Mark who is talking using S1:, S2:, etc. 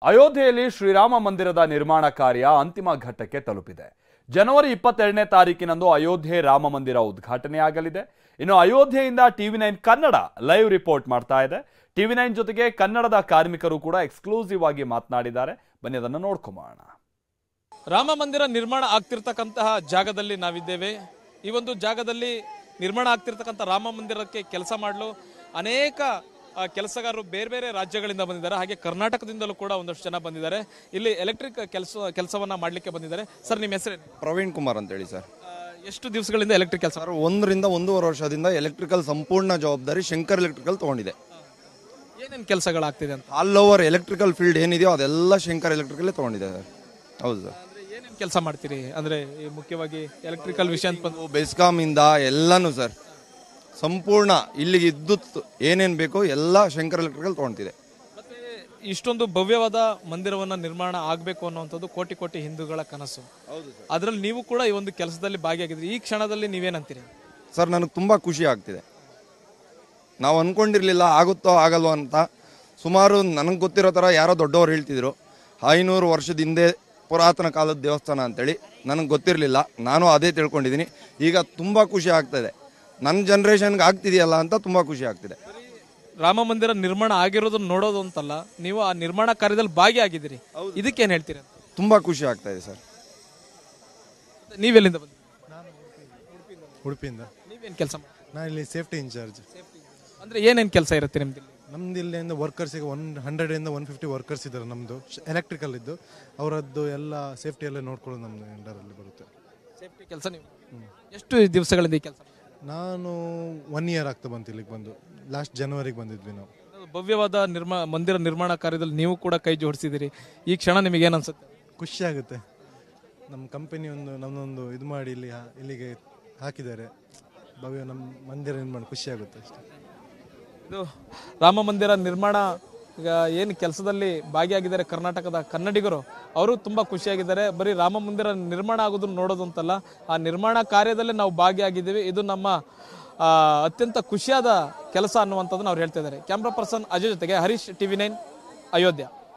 S1: ಅಯೋಧ್ಯೆಯಲ್ಲಿ ಶ್ರೀರಾಮ ಮಂದಿರದ ನಿರ್ಮಾಣ ಕಾರ್ಯ ಅಂತಿಮ ಘಟ್ಟಕ್ಕೆ ತಲುಪಿದೆ. ಜನವರಿ 22ನೇ ತಾರೀಕಿನಂದು ಅಯೋಧ್ಯೆ ರಾಮ ಮಂದಿರ ಉದ್ಘಾಟನೆಯಾಗಲಿದೆ. ಇನ್ನು ಅಯೋಧ್ಯೆಯಿಂದ ಟಿವಿ9 ಕನ್ನಡ ಲೈವ್ ರಿಪೋರ್ಟ್ ಮಾಡ್ತಾ ಇದೆ. ಟಿವಿ9 ಜೊತೆಗೆ ಕನ್ನಡದ ಕಾರ್ಮಿಕರು ಕೂಡ ಎಕ್ಸ್ಕ್ಲೂಸಿವ್ ಆಗಿ ಮಾತನಾಡಿದ್ದಾರೆ. ಬನ್ನಿ ಅದನ್ನು ನೋಡ್ಕೊಂಬೋಣ.
S2: ರಾಮ ಮಂದಿರ ನಿರ್ಮಾಣ ಆಗ್ತಿರ್ತಕ್ಕಂತಹ ಜಾಗದಲ್ಲಿ ನಾವಿದ್ದೇವೆ. ಈ ಒಂದು ಜಾಗದಲ್ಲಿ ನಿರ್ಮಾಣ ಆಗ್ತಿರ್ತಕ್ಕಂಥ ರಾಮ ಮಂದಿರಕ್ಕೆ ಕೆಲಸ ಮಾಡಲು ಅನೇಕ ಕೆಲಸಗಾರರು ಬೇರೆ ಬೇರೆ ರಾಜ್ಯಗಳಿಂದ ಬಂದಿದ್ದಾರೆ. ಹಾಗೆ ಕರ್ನಾಟಕದಿಂದಲೂ ಕೂಡ ಒಂದಷ್ಟು ಜನ ಬಂದಿದ್ದಾರೆ. ಇಲ್ಲಿ ಎಲೆಕ್ಟ್ರಿಕ್ ಕೆಲಸವನ್ನ ಮಾಡಲಿಕ್ಕೆ ಬಂದಿದ್ದಾರೆ. ಸರ್, ನಿಮ್ಮ ಹೆಸರು?
S3: ಪ್ರವೀಣ್ ಕುಮಾರ್ ಅಂತ ಹೇಳಿ ಸರ್.
S2: ಎಷ್ಟು ದಿವಸಗಳಿಂದ ಎಲೆಕ್ಟ್ರಿಕ್ ಕೆಲಸ?
S3: 1 ರಿಂದ 1.5 ವರ್ಷದಿಂದ ಎಲೆಕ್ಟ್ರಿಕಲ್ ಸಂಪೂರ್ಣ ಜವಾಬ್ದಾರಿ ಶಂಕರ್ ಎಲೆಕ್ಟ್ರಿಕಲ್ ತಗೊಂಡಿದೆ.
S2: ಏನೇನು ಕೆಲಸಗಳಾಗ್ತಿದೆ ಅಂತ?
S3: ಆಲ್ ಓವರ್ ಎಲೆಕ್ಟ್ರಿಕಲ್ ಫೀಲ್ಡ್ ಏನಿದೆಯೋ ಅದೆಲ್ಲ ಶಂಕರ್ ಎಲೆಕ್ಟ್ರಿಕಲ್ ತಗೊಂಡಿದೆ ಸರ್. ಹೌದು ಸರ್.
S2: ಏನೇನು ಕೆಲಸ ಮಾಡ್ತೀರಿ? ಅಂದ್ರೆ ಮುಖ್ಯವಾಗಿ ಎಲೆಕ್ಟ್ರಿಕಲ್ ವಿಷಯ ಅಂತ
S3: ಬೆಸ್ಕಾಮ್ ಇಂದ ಎಲ್ಲಾನು ಸರ್, ಸಂಪೂರ್ಣ ಇಲ್ಲಿಗೆ ವಿದ್ಯುತ್ ಏನೇನು ಬೇಕೋ ಎಲ್ಲ ಶಂಕರ್ ಎಲೆಕ್ಟ್ರಿಕಲ್ ತಗೊಂತಿದೆ.
S2: ಮತ್ತೆ ಇಷ್ಟೊಂದು ಭವ್ಯವಾದ ಮಂದಿರವನ್ನ ನಿರ್ಮಾಣ ಆಗಬೇಕು ಅನ್ನುವಂಥದ್ದು ಕೋಟಿ ಕೋಟಿ ಹಿಂದೂಗಳ ಕನಸು. ಅದರಲ್ಲಿ ನೀವು ಕೂಡ ಈ ಒಂದು ಕೆಲಸದಲ್ಲಿ ಭಾಗಿಯಾಗಿದ್ರಿ. ಈ ಕ್ಷಣದಲ್ಲಿ ನೀವೇನಂತೀರಿ?
S3: ಸರ್, ನನಗೆ ತುಂಬ ಖುಷಿ ಆಗ್ತಿದೆ. ನಾವು ಅಂದ್ಕೊಂಡಿರಲಿಲ್ಲ ಆಗುತ್ತೋ ಆಗಲ್ವೋ ಅಂತ. ಸುಮಾರು ನನಗೆ ಗೊತ್ತಿರೋ ಥರ ಯಾರೋ ದೊಡ್ಡವರು ಹೇಳ್ತಿದ್ರು 500 ವರ್ಷದ ಹಿಂದೆ ಪುರಾತನ ಕಾಲದ ದೇವಸ್ಥಾನ ಅಂತೇಳಿ. ನನಗೆ ಗೊತ್ತಿರಲಿಲ್ಲ, ನಾನು ಅದೇ ತಿಳ್ಕೊಂಡಿದ್ದೀನಿ. ಈಗ ತುಂಬ ಖುಷಿ ಆಗ್ತಾಯಿದೆ. ನನ್ನ ಜನ್ರೇಷನ್ಗೆ ಆಗ್ತಿದೆಯಲ್ಲ ಅಂತ ತುಂಬ ಖುಷಿ ಆಗ್ತಿದೆ.
S2: ರಾಮ ಮಂದಿರ ನಿರ್ಮಾಣ ಆಗಿರೋದನ್ನ ನೋಡೋದು ಅಂತಲ್ಲ, ನೀವು ಆ ನಿರ್ಮಾಣ ಕಾರ್ಯದಲ್ಲಿ ಭಾಗಿಯಾಗಿದ್ದೀರಿ. ಇದಕ್ಕೇನು ಹೇಳ್ತೀರಿ?
S3: ತುಂಬ ಖುಷಿ ಆಗ್ತಾ ಇದೆ ಸರ್.
S2: ನೀವೆಲ್ಲಿಂದ ಬಂದ್ರಿ?
S4: ಉಡುಪಿಯಿಂದ.
S2: ನೀವೇನು ಕೆಲಸ ಮಾಡಿ?
S4: ನಾನು ಇಲ್ಲಿ ಸೇಫ್ಟಿ ಇನ್ಚಾರ್ಜ್.
S2: ಅಂದ್ರೆ ಏನೇನು ಕೆಲಸ ಇರುತ್ತೆ ನಿಮ್ದು?
S4: ನಮ್ದು ಇಲ್ಲಿಂದ ವರ್ಕರ್ಸಿಗೆ 100 ರಿಂದ 150 ವರ್ಕರ್ಸ್ ಇದ್ದಾರೆ. ನಮ್ಮದು ಎಲೆಕ್ಟ್ರಿಕಲ್ ಇದ್ದು ಅವರದ್ದು ಎಲ್ಲ ಸೇಫ್ಟಿ ಎಲ್ಲ ನೋಡ್ಕೊಳ್ಳೋದು ನಮ್ಮದು ಅಂಡರಲ್ಲಿ ಬರುತ್ತೆ.
S2: ಸೇಫ್ಟಿ ಕೆಲಸ ನೀವು ಎಷ್ಟು ದಿವಸಗಳಿಂದ ಈ ಕೆಲಸ?
S4: ನಾನು 1 ಇಯರ್ ಆಗ್ತಾ ಬಂತು ಇಲ್ಲಿಗೆ ಬಂದು. ಲಾಸ್ಟ್ ಜನವರಿಗೆ ಬಂದಿದ್ವಿ ನಾವು.
S2: ಭವ್ಯವಾದ ಮಂದಿರ ನಿರ್ಮಾಣ ಕಾರ್ಯದಲ್ಲಿ ನೀವು ಕೂಡ ಕೈ ಜೋಡಿಸಿದಿರಿ. ಈ ಕ್ಷಣ ನಿಮಗೆ ಏನು ಅನ್ಸುತ್ತೆ?
S4: ಖುಷಿ ಆಗುತ್ತೆ. ನಮ್ಮ ಕಂಪನಿ ನಮ್ಮದೊಂದು ಇದು ಮಾಡಿ ಇಲ್ಲಿಗೆ ಹಾಕಿದ್ದಾರೆ. ಭವ್ಯ ನಮ್ಮ ಮಂದಿರ ನಿರ್ಮಾಣ ಖುಷಿ ಆಗುತ್ತೆ ಅಷ್ಟೇ.
S2: ಇದು ರಾಮ ಮಂದಿರ ನಿರ್ಮಾಣ ಈಗ ಏನು ಕೆಲಸದಲ್ಲಿ ಭಾಗಿಯಾಗಿದ್ದಾರೆ ಕರ್ನಾಟಕದ ಕನ್ನಡಿಗರು, ಅವರು ತುಂಬ ಖುಷಿಯಾಗಿದ್ದಾರೆ. ಬರೀ ರಾಮ ಮಂದಿರ ನಿರ್ಮಾಣ ಆಗೋದನ್ನ ನೋಡೋದು ಅಂತಲ್ಲ, ಆ ನಿರ್ಮಾಣ ಕಾರ್ಯದಲ್ಲೇ ನಾವು ಭಾಗಿಯಾಗಿದ್ದೀವಿ. ಇದು ನಮ್ಮ ಅತ್ಯಂತ ಖುಷಿಯಾದ ಕೆಲಸ ಅನ್ನುವಂಥದ್ದನ್ನು ಅವ್ರು ಹೇಳ್ತಾ ಇದ್ದಾರೆ. ಕ್ಯಾಮ್ರಾ ಪರ್ಸನ್ ಅಜಯ್ ಜೊತೆಗೆ ಹರೀಶ್, ಟಿವಿ9 ಅಯೋಧ್ಯ.